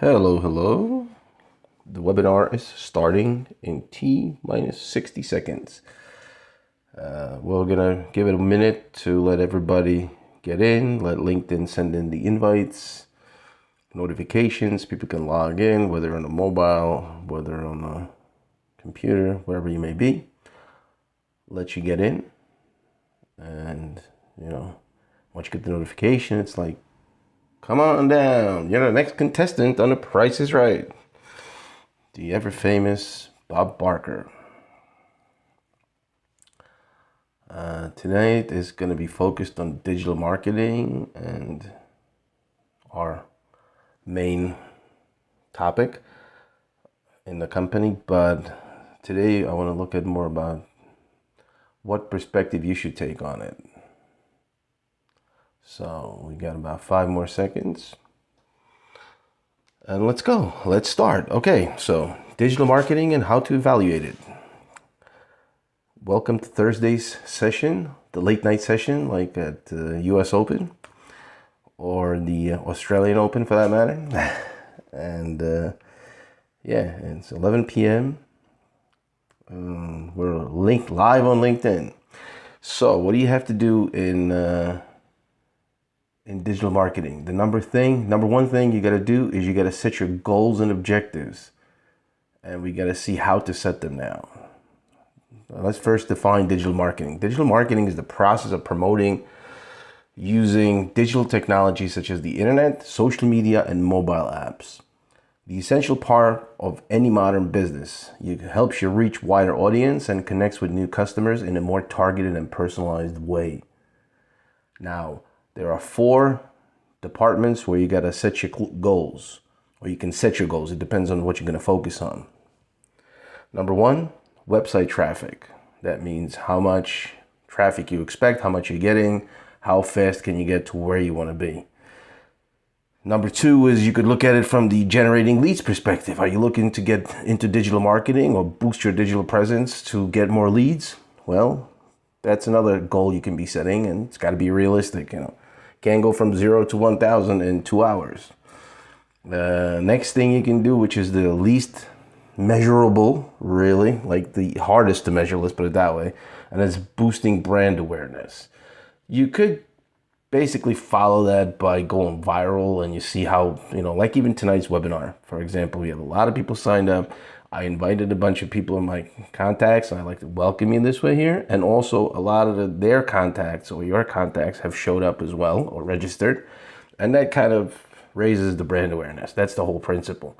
Hello, hello. The webinar is starting in T minus 60 seconds. We're gonna give it a minute to let everybody get in, let LinkedIn send in the invites, notifications. People can log in, whether on a mobile, whether on a computer, wherever you may be. Let you get in, and once you get the notification, it's like, come on down. You're the next contestant on The Price is Right. The ever famous Bob Barker. Tonight is going to be focused on digital marketing and our main topic in the company. But today I want to look at more about what perspective you should take on it. So we got about 5 more seconds. And let's go. Let's start. Okay, so digital marketing and how to evaluate it. Welcome to Thursday's session, the late night session, like at the US Open or the Australian Open for that matter. And it's 11 p.m. We're linked live on LinkedIn. So what do you have to do in digital marketing? The number one thing you got to do is you got to set your goals and objectives, and we got to see how to set them now. Let's first define digital marketing. Digital marketing is the process of promoting using digital technology such as the internet, social media, and mobile apps. The essential part of any modern business. It helps you reach wider audience and connects with new customers in a more targeted and personalized way. Now, there are 4 departments where you got to set your goals, or you can set your goals. It depends on what you're going to focus on. Number 1, website traffic. That means how much traffic you expect, how much you're getting, how fast can you get to where you want to be. Number 2 is you could look at it from the generating leads perspective. Are you looking to get into digital marketing or boost your digital presence to get more leads? Well, that's another goal you can be setting, and it's got to be realistic. Can't go from 0 to 1,000 in 2 hours. Next thing you can do, which is the least measurable, really, like the hardest to measure, let's put it that way, and it's boosting brand awareness. You could basically follow that by going viral, and you see how, like even tonight's webinar, for example, we have a lot of people signed up. I invited a bunch of people in my contacts, and I like to welcome you this way here. And also a lot of their contacts or your contacts have showed up as well or registered. And that kind of raises the brand awareness. That's the whole principle.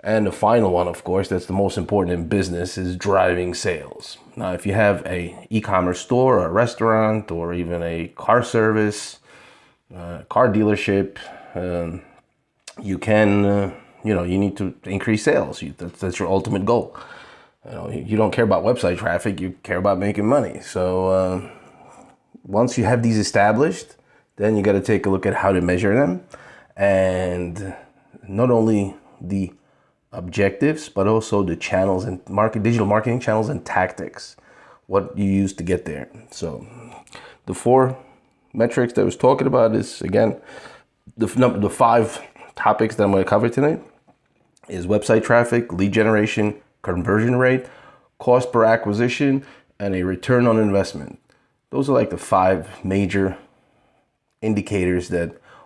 And the final one, of course, that's the most important in business, is driving sales. Now, if you have a e-commerce store or a restaurant or even a car service, car dealership, you can... you need to increase sales. That's your ultimate goal. You don't care about website traffic, you care about making money. So once you have these established, then you got to take a look at how to measure them, and not only the objectives, but also the channels and digital marketing channels and tactics, what you use to get there. So the 4 metrics that I was talking about is, again, the 5 topics that I'm going to cover tonight is website traffic, lead generation, conversion rate, cost per acquisition, and a return on investment. Those are like the 5 major indicators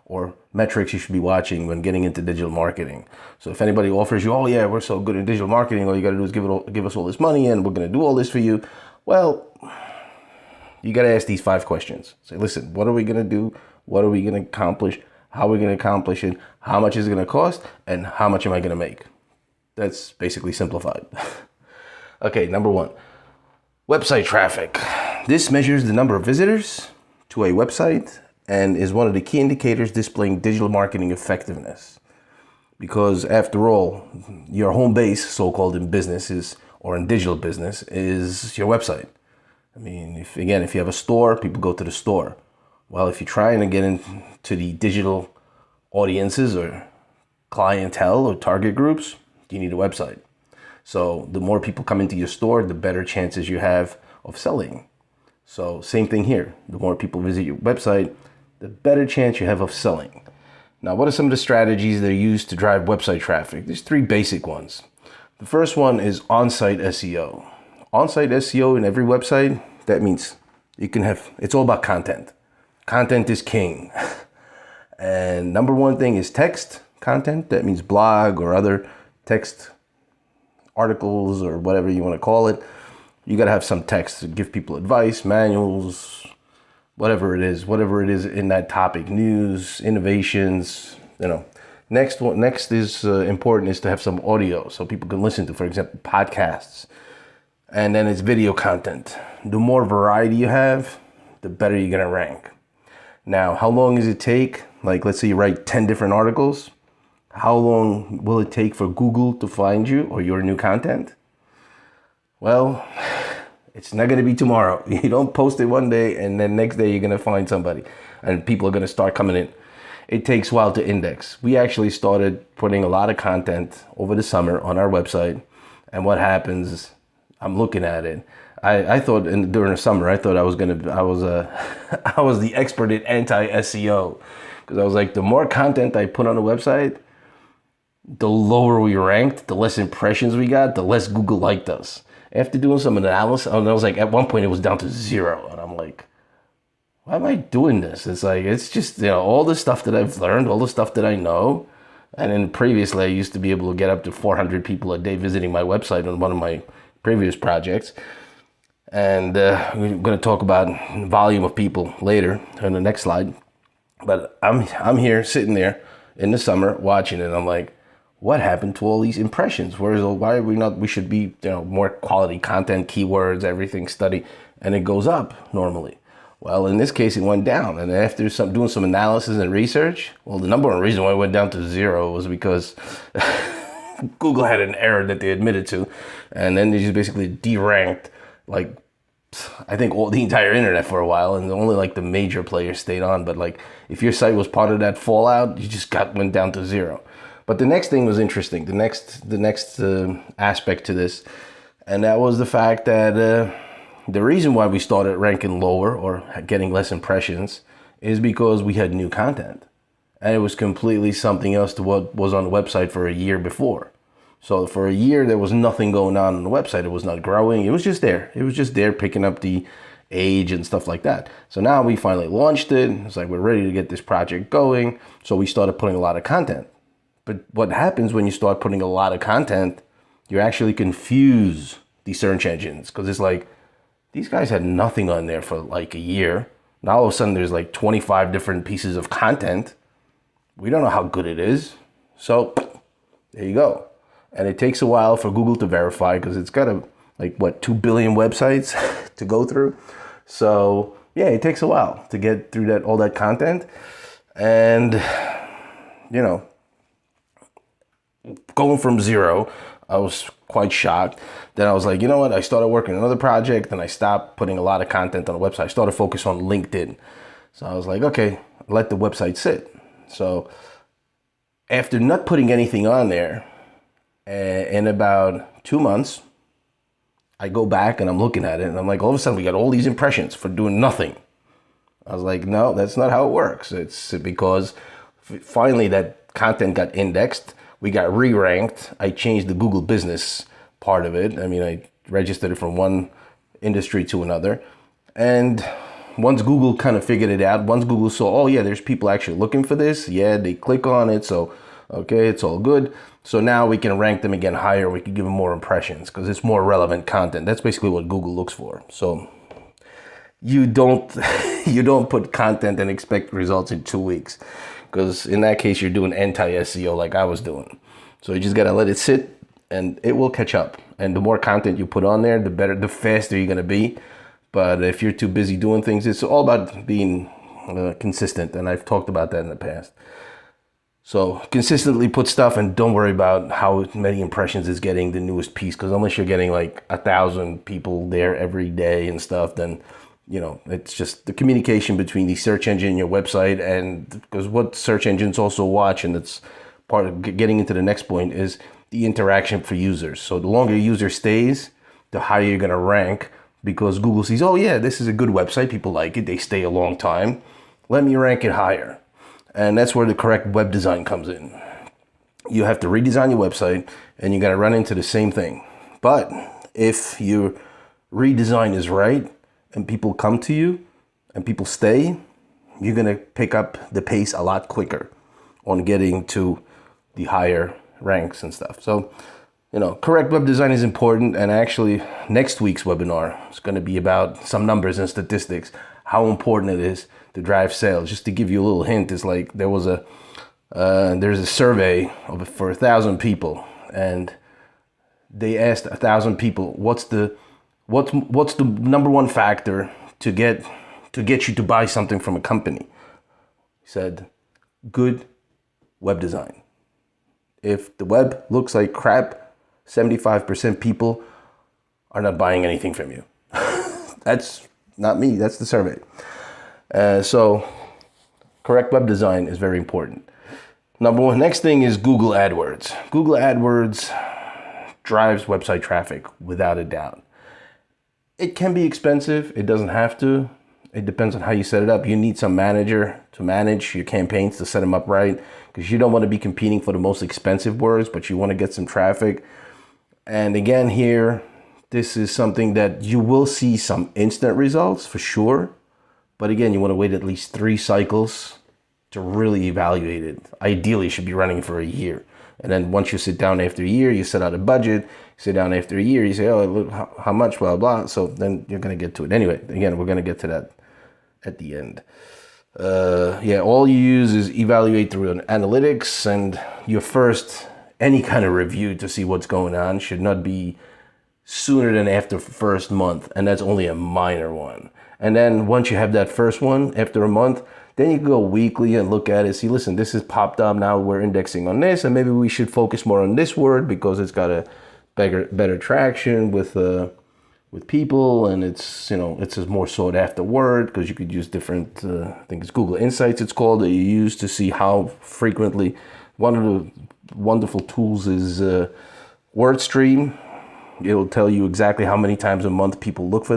or metrics you should be watching when getting into digital marketing. So if anybody offers you, oh yeah, we're so good at digital marketing, all you got to do is give us all this money and we're going to do all this for you. Well, you got to ask these 5 questions. Say, listen, what are we going to do? What are we going to accomplish? How are we going to accomplish it? How much is it going to cost? And how much am I going to make? That's basically simplified. Okay, number 1, website traffic. This measures the number of visitors to a website and is one of the key indicators displaying digital marketing effectiveness. Because after all, your home base, so-called in business or in digital business, is your website. I mean, if you have a store, people go to the store. Well, if you're trying to get into the digital audiences or clientele or target groups, you need a website. So the more people come into your store, the better chances you have of selling. So same thing here. The more people visit your website, the better chance you have of selling. Now, what are some of the strategies that are used to drive website traffic? There's three basic ones. The first one is on-site SEO. On-site SEO in every website, that means it's all about content. Content is king. And number one thing is text content. That means blog or other text articles or whatever you want to call it. You got to have some text to give people advice, manuals, whatever it is in that topic, news, innovations, Next is important is to have some audio so people can listen to, for example, podcasts. And then it's video content. The more variety you have, the better you're going to rank. Now, how long does it take? Like, let's say you write 10 different articles. How long will it take for Google to find you or your new content? Well, it's not going to be tomorrow. You don't post it one day and then next day you're going to find somebody and people are going to start coming in. It takes a while to index. We actually started putting a lot of content over the summer on our website. And what happens, I'm looking at it. I thought during the summer, I thought I was the expert in anti-SEO. Because I was like, the more content I put on the website, the lower we ranked, the less impressions we got, the less Google liked us. After doing some analysis, I was like, at one point it was down to 0. And I'm like, why am I doing this? It's like, it's just, all the stuff that I've learned, all the stuff that I know. And then previously I used to be able to get up to 400 people a day visiting my website on one of my previous projects. And we're going to talk about volume of people later on the next slide. But I'm here sitting there in the summer watching it. And I'm like, what happened to all these impressions? Why are we not? We should be, more quality content, keywords, everything study. And it goes up normally. Well, in this case, it went down. And after doing some analysis and research, well, the number one reason why it went down to 0 was because Google had an error that they admitted to. And then they just basically deranked, I think the entire internet for a while. And only the major players stayed on. But if your site was part of that fallout, you just went down to 0. But the next thing was interesting. The next aspect to this. And that was the fact that the reason why we started ranking lower or getting less impressions is because we had new content. And it was completely something else to what was on the website for a year before. So for a year, there was nothing going on the website. It was not growing. It was just there. It was just there picking up the age and stuff like that. So now we finally launched it. It's like we're ready to get this project going. So we started putting a lot of content. But what happens when you start putting a lot of content, you actually confuse the search engines because it's like, these guys had nothing on there for a year. Now all of a sudden there's 25 different pieces of content. We don't know how good it is. So there you go. And it takes a while for Google to verify because it's got 2 billion websites to go through. So yeah, it takes a while to get through all that content. And, going from 0, I was quite shocked. Then I was like, you know what? I started working on another project and I stopped putting a lot of content on the website. I started focus on LinkedIn. So I was like, okay, let the website sit. So after not putting anything on there, in about 2 months, I go back and I'm looking at it and I'm like, all of a sudden we got all these impressions for doing nothing. I was like, no, that's not how it works. It's because finally that content got indexed. We got re-ranked. I changed the Google business part of it. I mean, I registered it from one industry to another. And once Google kind of figured it out, once Google saw, oh yeah, there's people actually looking for this. Yeah, they click on it. So, okay, it's all good. So now we can rank them again higher. We can give them more impressions because it's more relevant content. That's basically what Google looks for. So you don't put content and expect results in 2 weeks. Because in that case, you're doing anti-SEO like I was doing. So you just got to let it sit and it will catch up. And the more content you put on there, the better, the faster you're going to be. But if you're too busy doing things, it's all about being consistent. And I've talked about that in the past. So consistently put stuff and don't worry about how many impressions is getting the newest piece. Because unless you're getting 1,000 people there every day and stuff, then it's just the communication between the search engine and your website. And because what search engines also watch, and it's part of getting into the next point, is the interaction for users. So the longer a user stays, the higher you're going to rank because Google sees, oh yeah, this is a good website. People like it. They stay a long time. Let me rank it higher. And that's where the correct web design comes in. You have to redesign your website, and you got to run into the same thing. But if your redesign is right and people come to you and people stay, you're going to pick up the pace a lot quicker on getting to the higher ranks and stuff. So, correct web design is important. And actually, next week's webinar is going to be about some numbers and statistics, how important it is to drive sales. Just to give you a little hint, is like there's a survey for 1,000 people, and they asked 1,000 people, what's the number one factor to get you to buy something from a company? He said, good web design. If the web looks like crap, 75% people are not buying anything from you. That's not me, that's the survey. So correct web design is very important. Number one, next thing is Google AdWords. Google AdWords drives website traffic without a doubt. It can be expensive, it doesn't have to. It depends on how you set it up. You need some manager to manage your campaigns, to set them up right, because you don't want to be competing for the most expensive words, but you want to get some traffic. And again, here, this is something that you will see some instant results for sure. But again, you want to wait at least 3 cycles to really evaluate it. Ideally, you should be running for a year. And then once you sit down after a year, you set out a budget. You sit down after a year, you say, oh, look, how much, blah, blah. So then you're going to get to it. Anyway, again, we're going to get to that at the end. All you use is evaluate through an analytics, and your first, any kind of review to see what's going on should not be sooner than after first month. And that's only a minor one. And then once you have that first one, after a month, then you can go weekly and look at it. See, listen, this has popped up. Now we're indexing on this, and maybe we should focus more on this word because it's got a better traction with people, and it's a more sought after word, because you could use different. I think it's Google Insights. It's called, that you use to see how frequently. One of the wonderful tools is WordStream. It'll tell you exactly how many times a month people look for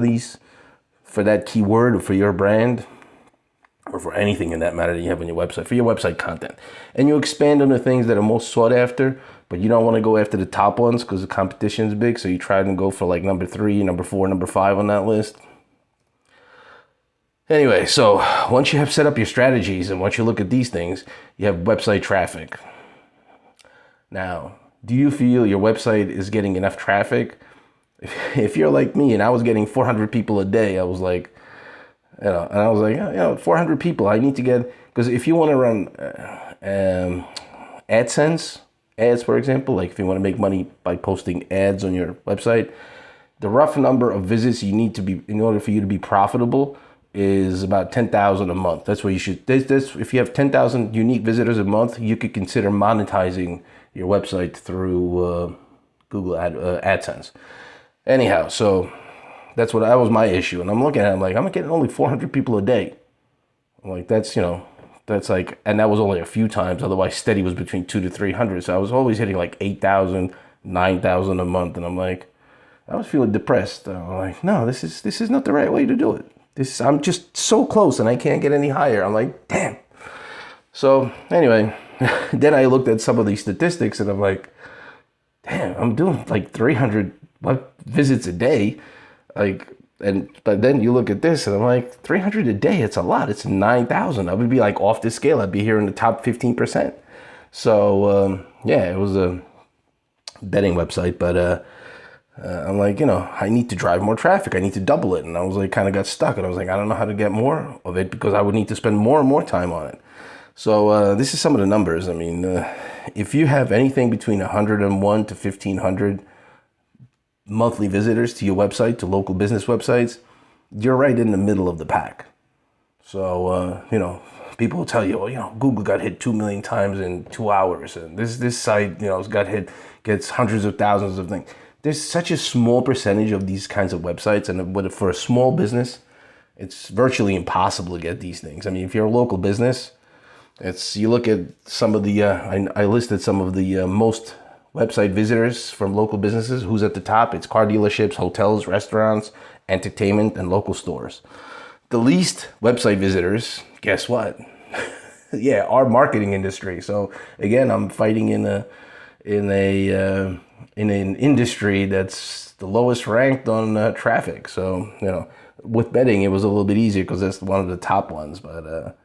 that keyword, or for your brand, or for anything in that matter that you have on your website, for your website content. And you expand on the things that are most sought after, but you don't want to go after the top ones because the competition is big. So you try to go for like number 3, number 4, number 5 on that list. Anyway, so once you have set up your strategies and once you look at these things, you have website traffic. Now, do you feel your website is getting enough traffic? If you're like me and I was getting 400 people a day, I was like, 400 people, I need to get, because if you want to run AdSense ads, for example, like if you want to make money by posting ads on your website, the rough number of visits you need to be, in order for you to be profitable, is about 10,000 a month. That's what you should, if you have 10,000 unique visitors a month, you could consider monetizing your website through Google AdSense. Anyhow, so that was my issue. And I'm looking at it, I'm like, I'm getting only 400 people a day. I'm like, that's like, and that was only a few times. Otherwise, steady was between 200 to 300. So I was always hitting like 8,000, 9,000 a month. And I'm like, I was feeling depressed. I'm like, no, this is not the right way to do it. I'm just so close and I can't get any higher. I'm like, damn. So anyway, then I looked at some of these statistics and I'm like, damn, I'm doing like 300 visits a day. But then you look at this and I'm like, 300 a day, it's a lot. It's 9,000. I would be like off the scale. I'd be here in the top 15%. So it was a betting website, but I'm like, I need to drive more traffic. I need to double it. And I was like, kind of got stuck. And I was like, I don't know how to get more of it because I would need to spend more and more time on it. So this is some of the numbers. I mean, if you have anything between 101 to 1,500 monthly visitors to your website, to local business websites, you're right in the middle of the pack. So, people will tell you, Google got hit 2 million times in 2 hours. And this site, gets hundreds of thousands of things. There's such a small percentage of these kinds of websites. And for a small business, it's virtually impossible to get these things. I mean, if you're a local business, you look at some of the, I listed some of the most website visitors from local businesses. Who's at the top? It's car dealerships, hotels, restaurants, entertainment, and local stores. The least website visitors, guess what? Yeah, our marketing industry. So again, I'm fighting in an industry that's the lowest ranked on traffic. So with betting, it was a little bit easier because that's one of the top ones. But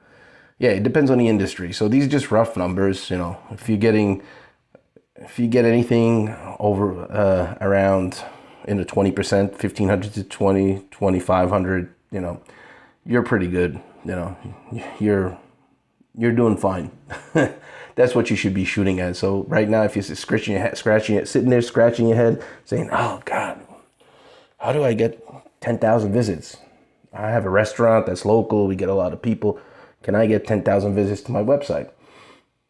yeah, it depends on the industry. So these are just rough numbers. If you get anything over around in the 20%, 1,500 to 2,500, you're pretty good. You're doing fine. That's what you should be shooting at. So right now, if you're sitting there scratching your head, saying, "Oh God, how do I get 10,000 visits? I have a restaurant that's local. We get a lot of people. Can I get 10,000 visits to my website?"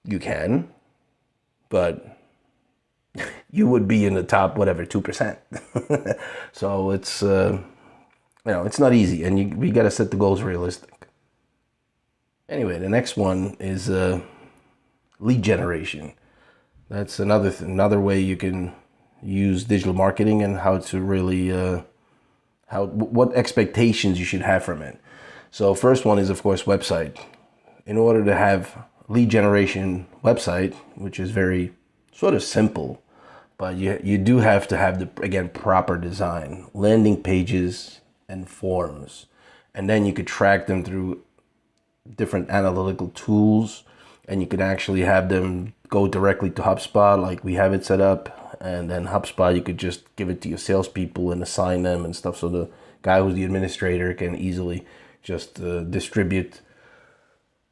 You can, but you would be in the top, whatever, 2%. So it's not easy, and we got to set the goals realistic. Anyway, the next one is lead generation. That's another way you can use digital marketing and how to really what expectations you should have from it. So first one is, of course, website. In order to have lead generation website, which is very sort of simple, but you do have to have proper design, landing pages and forms, and then you could track them through different analytical tools, and you could actually have them go directly to HubSpot like we have it set up, and then HubSpot you could just give it to your salespeople and assign them and stuff, so the guy who's the administrator can easily just distribute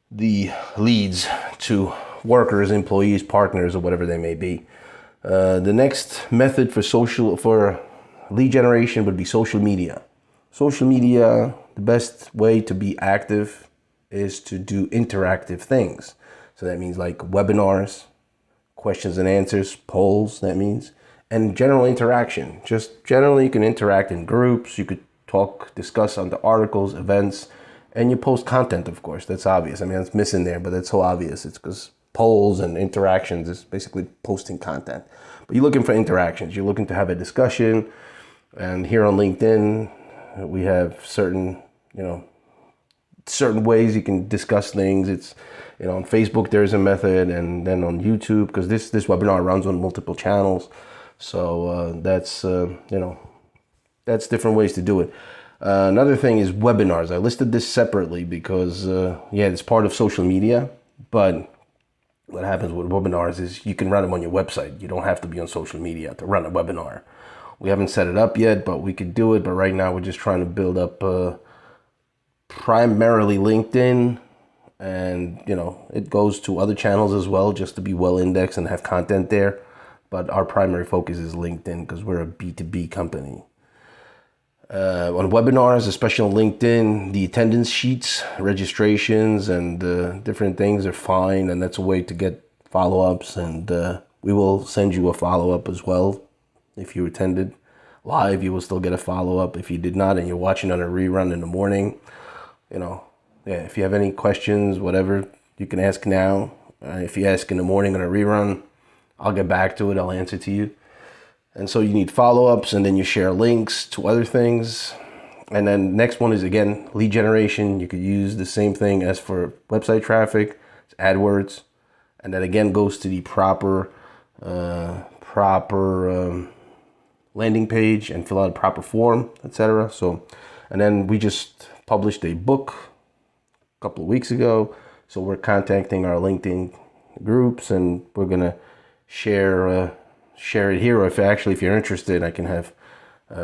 the leads to workers, employees, partners, or whatever they may be. The next method for lead generation would be social media. Social media, the best way to be active is to do interactive things. So that means like webinars, questions and answers, polls, that means, and general interaction. Just generally, you can interact in groups, you could discuss on the articles, events, and you post content, of course. That's obvious. I mean, it's missing there, but that's so obvious. It's because polls and interactions is basically posting content. But you're looking for interactions. You're looking to have a discussion. And here on LinkedIn, we have certain ways you can discuss things. It's, on Facebook, there's a method, and then on YouTube, because this webinar runs on multiple channels. So that's different ways to do it. Another thing is webinars. I listed this separately because, it's part of social media, but what happens with webinars is you can run them on your website. You don't have to be on social media to run a webinar. We haven't set it up yet, but we could do it. But right now we're just trying to build up primarily LinkedIn, and it goes to other channels as well, just to be well indexed and have content there. But our primary focus is LinkedIn because we're a B2B company. On webinars, especially on LinkedIn, the attendance sheets, registrations, and different things are fine, and that's a way to get follow-ups, and we will send you a follow-up as well. If you attended live, you will still get a follow-up. If you did not and you're watching on a rerun in the morning, if you have any questions, whatever, you can ask now. If you ask in the morning on a rerun, I'll get back to it. I'll answer to you. And so you need follow-ups, and then you share links to other things. And then next one is, again, lead generation. You could use the same thing as for website traffic. It's AdWords. And that again goes to the proper landing page and fill out a proper form, etc. So, and then we just published a book a couple of weeks ago. So we're contacting our LinkedIn groups, and we're going to share it here, or if you're interested, I can have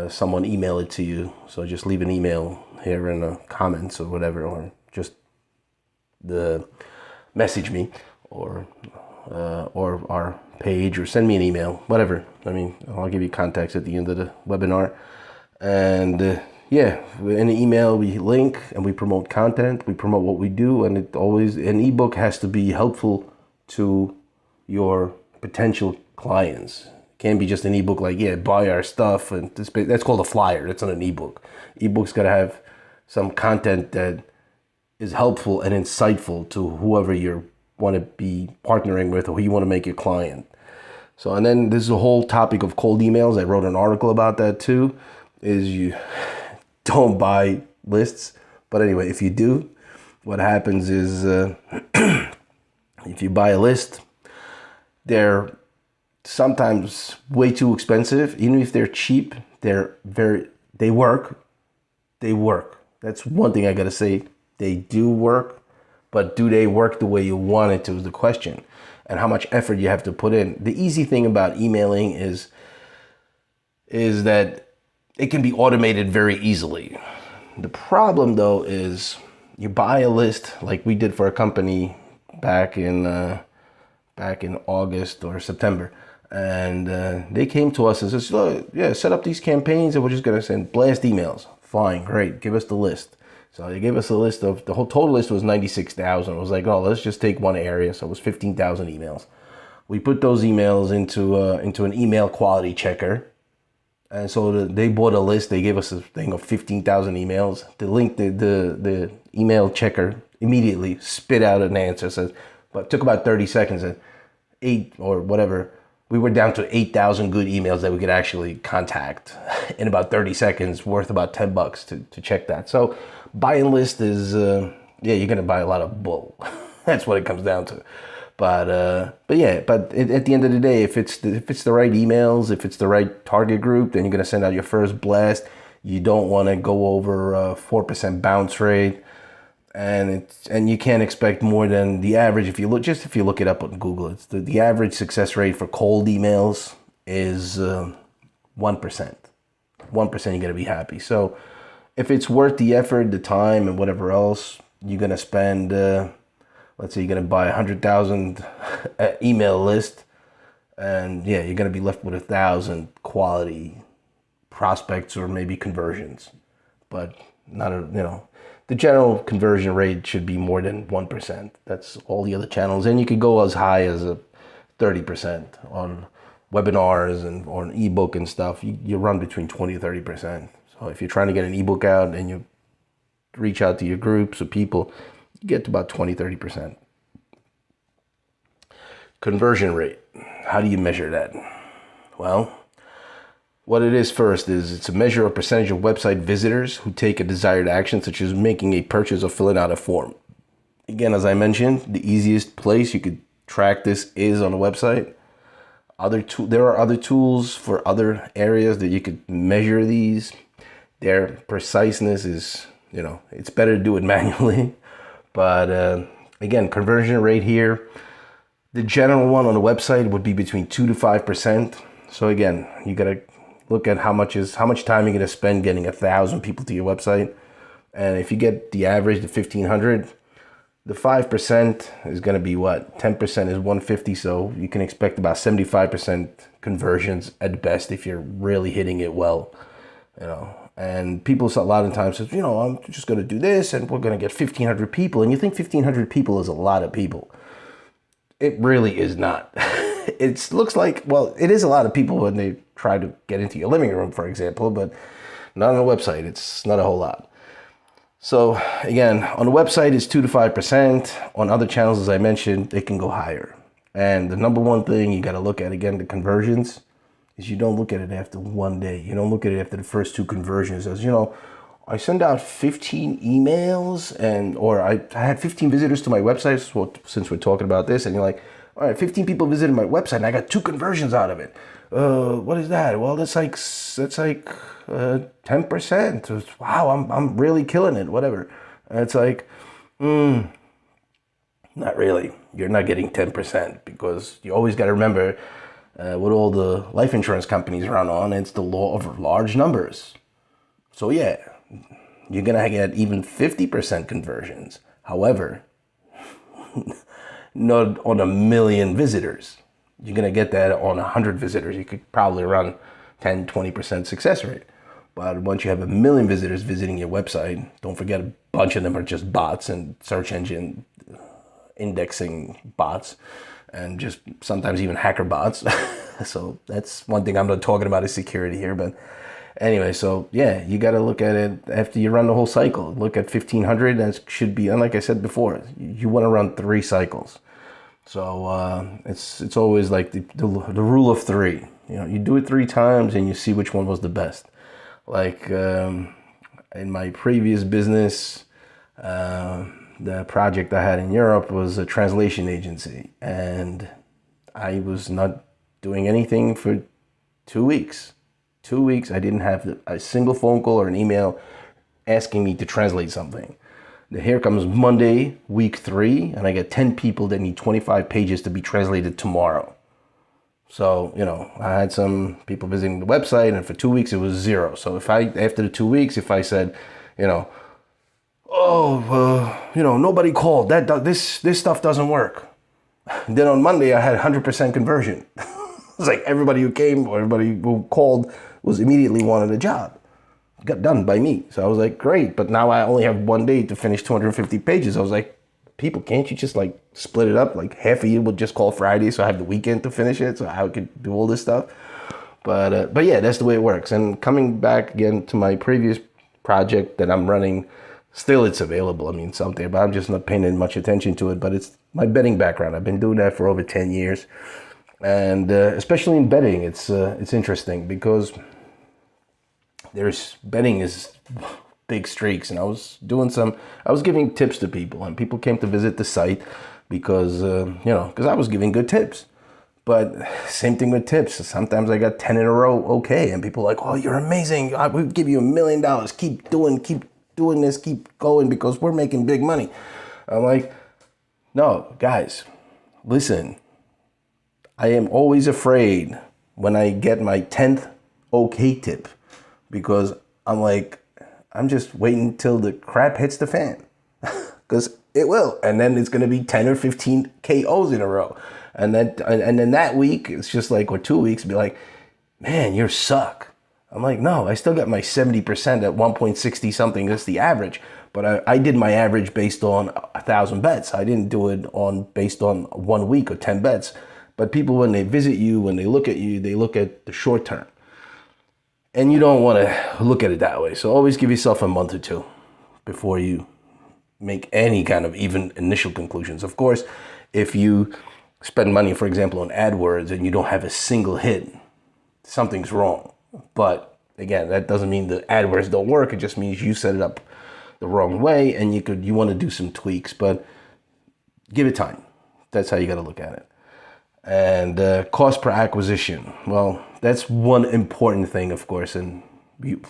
someone email it to you. So just leave an email here in the comments or whatever, or just message me or our page, or send me an email, whatever. I mean, I'll give you contacts at the end of the webinar. And in the email we link and we promote content, we promote what we do, and an ebook has to be helpful to your potential clients. It can't be just an ebook like, buy our stuff, and that's called a flyer. That's not an ebook. Ebook's got to have some content that is helpful and insightful to whoever you want to be partnering with or who you want to make your client. So, and then there's a whole topic of cold emails. I wrote an article about that too, is you don't buy lists. But anyway, if you do, what happens is If you buy a list, they're sometimes way too expensive. Even if they're cheap, they work. They work. That's one thing I gotta say. They do work, but do they work the way you want it to is the question. And how much effort you have to put in. The easy thing about emailing is that it can be automated very easily. The problem though is you buy a list like we did for a company back in August or September, and they came to us and says, "Look, yeah, set up these campaigns, and we're just gonna send blast emails." Fine, great, give us the list. So they gave us a list of the whole total list was 96,000. It was like, oh, let's just take one area, so it was 15,000 emails. We put those emails into an email quality checker. And so they bought a list. They gave us a thing of 15,000 emails. The email checker immediately spit out an answer. Says, but it took about 30 seconds. And 8 or whatever, we were down to 8,000 good emails that we could actually contact in about 30 seconds, worth about $10 to check that. So buying list is, you're gonna buy a lot of bull. That's what it comes down to. But at the end of the day, if it's the right emails, if it's the right target group, then you're gonna send out your first blast. You don't want to go over 4% bounce rate, and you can't expect more than the average. If you look it up on Google, it's the average success rate for cold emails is 1%. 1%, you're gonna be happy. So if it's worth the effort, the time, and whatever else, you're gonna spend. Let's say you're going to buy 100,000 email list, and yeah, you're going to be left with 1,000 quality prospects or maybe conversions, but the general conversion rate should be more than 1%. That's all the other channels. And you could go as high as 30% on webinars or an ebook and stuff. You run between 20 to 30%. So if you're trying to get an ebook out and you reach out to your groups of people, you get to about 20, 30%. Conversion rate. How do you measure that? Well, what it is first is it's a measure of percentage of website visitors who take a desired action, such as making a purchase or filling out a form. Again, as I mentioned, the easiest place you could track this is on a website. There are other tools for other areas that you could measure these. Their preciseness is, it's better to do it manually. But again, conversion rate here, the general one on the website would be between 2 to 5%. So again, you got to look at how much time you're going to spend getting 1,000 people to your website. And if you get the average, the 1,500, the 5% is going to be what? 10% is 150. So you can expect about 75% conversions at best if you're really hitting it well, And people a lot of times says, I'm just going to do this and we're going to get 1,500 people. And you think 1,500 people is a lot of people. It really is not. It looks like, well, it is a lot of people when they try to get into your living room, for example, but not on a website. It's not a whole lot. So again, on the website it's 2 to 5%. On other channels, as I mentioned, it can go higher. And the number one thing you got to look at, again, the conversions, is you don't look at it after one day. You don't look at it after the first 2 conversions. As I send out 15 emails or I had 15 visitors to my website, since we're talking about this, and you're like, all right, 15 people visited my website and I got 2 conversions out of it. What is that? Well, that's like 10%. Wow, I'm really killing it, whatever. And it's like, not really. You're not getting 10% because you always got to remember what all the life insurance companies run on, it's the law of large numbers. So yeah, you're going to get even 50% conversions. However, not on 1 million visitors. You're going to get that on 100 visitors. You could probably run 10, 20% success rate. But once you have 1 million visitors visiting your website, don't forget a bunch of them are just bots and search engine indexing bots and just sometimes even hacker bots. So that's one thing I'm not talking about is security here. But anyway, so yeah, you got to look at it after you run the whole cycle. Look at 1,500. That should be, and like I said before, you want to run 3 cycles. So it's always like the rule of 3. You do it 3 times and you see which one was the best. Like in my previous business, the project I had in Europe was a translation agency, and I was not doing anything for 2 weeks. 2 weeks, I didn't have a single phone call or an email asking me to translate something. Here comes Monday, week 3, and I get 10 people that need 25 pages to be translated tomorrow. So, I had some people visiting the website, and for 2 weeks it was 0. So after the 2 weeks, if I said, nobody called, this stuff doesn't work. Then on Monday I had 100% conversion. It's like everybody who came or everybody who called was immediately wanted a job. Got done by me. So I was like, great, but now I only have one day to finish 250 pages. I was like, people, can't you just split it up? Like half of you would just call Friday so I have the weekend to finish it so I could do all this stuff. But yeah, that's the way it works. And coming back again to my previous project that I'm running, still it's available. I mean, it's out there, but I'm just not paying much attention to it. But it's my betting background. I've been doing that for over 10 years. And especially in betting, it's interesting because betting is big streaks, and I was giving tips to people, and people came to visit the site because I was giving good tips. But same thing with tips. Sometimes I got 10 in a row, okay, and people are like, "Oh, you're amazing! We'll give you $1 million. Keep doing this, keep going because we're making big money." I'm like, no, guys, listen. I am always afraid when I get my 10th okay tip because I'm just waiting till the crap hits the fan because it will. And then it's going to be 10 or 15 KOs in a row. And then that week, it's just or 2 weeks, be like, man, you suck. I'm like, no, I still got my 70% at 1.60 something. That's the average. But I did my average based on 1,000 bets. I didn't do it based on 1 week or 10 bets. But people, when they visit you, when they look at you, they look at the short term. And you don't want to look at it that way. So always give yourself a month or two before you make any kind of even initial conclusions. Of course, if you spend money, for example, on AdWords and you don't have a single hit, something's wrong. But again, that doesn't mean the AdWords don't work. It just means you set it up the wrong way and you want to do some tweaks, but give it time. That's how you got to look at it. And cost per acquisition. Well, that's one important thing, of course, and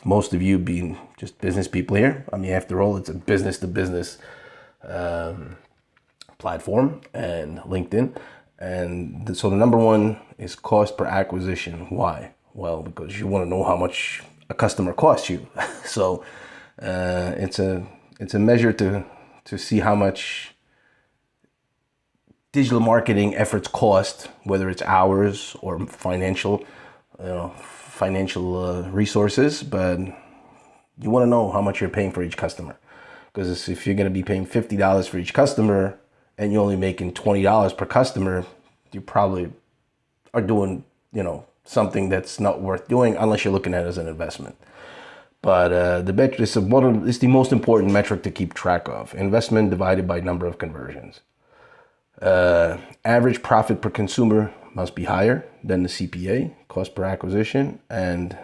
most of you being just business people here. I mean, after all, it's a business-to-business platform and LinkedIn. And so the number one is cost per acquisition. Why? Well, because you want to know how much a customer costs you. So it's a measure to see how much digital marketing efforts cost, whether it's hours or financial resources, but you want to know how much you're paying for each customer. Because if you're going to be paying $50 for each customer and you're only making $20 per customer, you probably are doing, something that's not worth doing unless you're looking at it as an investment. But the metric is the most important metric to keep track of. Investment divided by number of conversions. Average profit per consumer must be higher than the CPA, cost per acquisition, and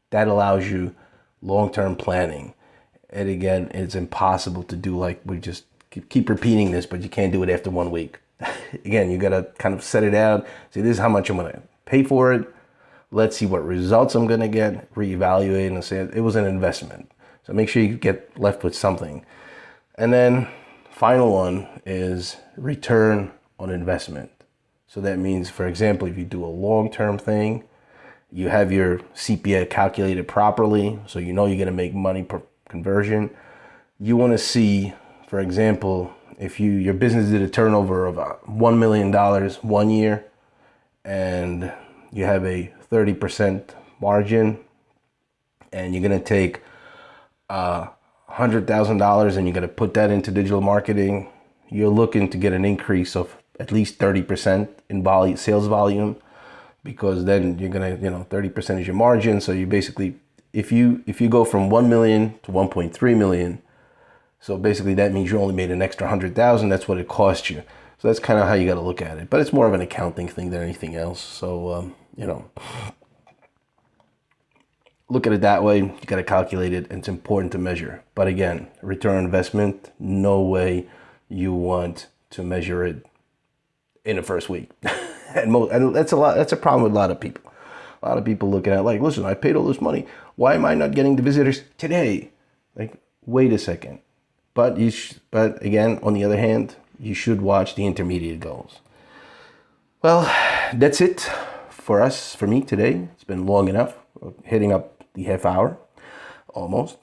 that allows you long-term planning. And again, it's impossible to do, we just keep repeating this, but you can't do it after 1 week. Again, you got to kind of set it out, say this is how much I'm going to pay for it. Let's see what results I'm going to get, reevaluate, and say it was an investment. So make sure you get left with something. And then final one is return on investment. So that means, for example, if you do a long-term thing, you have your CPA calculated properly, so you know you're going to make money per conversion. You want to see, for example, if your business did a turnover of $1 million 1 year and you have a 30% margin and you're going to take $100,000 and you're going to put that into digital marketing, you're looking to get an increase of at least 30% in sales volume, because then you're going to, 30% is your margin. So you basically, if you go from 1 million to 1.3 million, so basically that means you only made an extra 100,000. That's what it cost you. So that's kind of how you got to look at it. But it's more of an accounting thing than anything else. So, look at it that way. You got to calculate it, and it's important to measure. But again, return on investment, no way you want to measure it in the first week. And that's a lot. That's a problem with a lot of people. A lot of people looking at like, listen, I paid all this money. Why am I not getting the visitors today? Like, wait a second. But but again, on the other hand, you should watch the intermediate goals. Well, that's it for me today. It's been long enough, hitting up the half hour almost.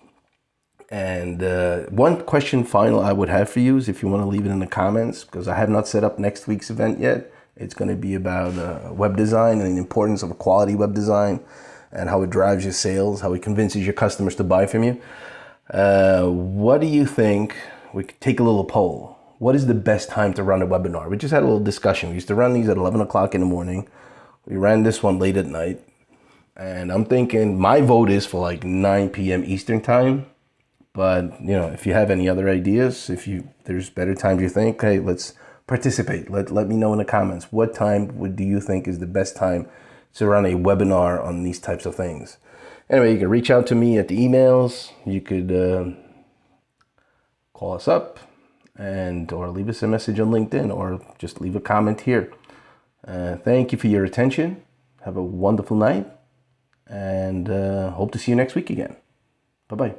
And one question final I would have for you is if you want to leave it in the comments, because I have not set up next week's event yet. It's going to be about web design and the importance of a quality web design and how it drives your sales, how it convinces your customers to buy from you. What do you think? We could take a little poll. What is the best time to run a webinar? We just had a little discussion. We used to run these at 11 o'clock in the morning. We ran this one late at night. And I'm thinking my vote is for like 9 p.m. Eastern time. But, you know, if you have any other ideas, there's better times you think, hey, let's participate. Let me know in the comments. What time do you think is the best time to run a webinar on these types of things? Anyway, you can reach out to me at the emails. You could call us up or leave us a message on LinkedIn or just leave a comment here. Thank you for your attention. Have a wonderful night and hope to see you next week again. Bye-bye.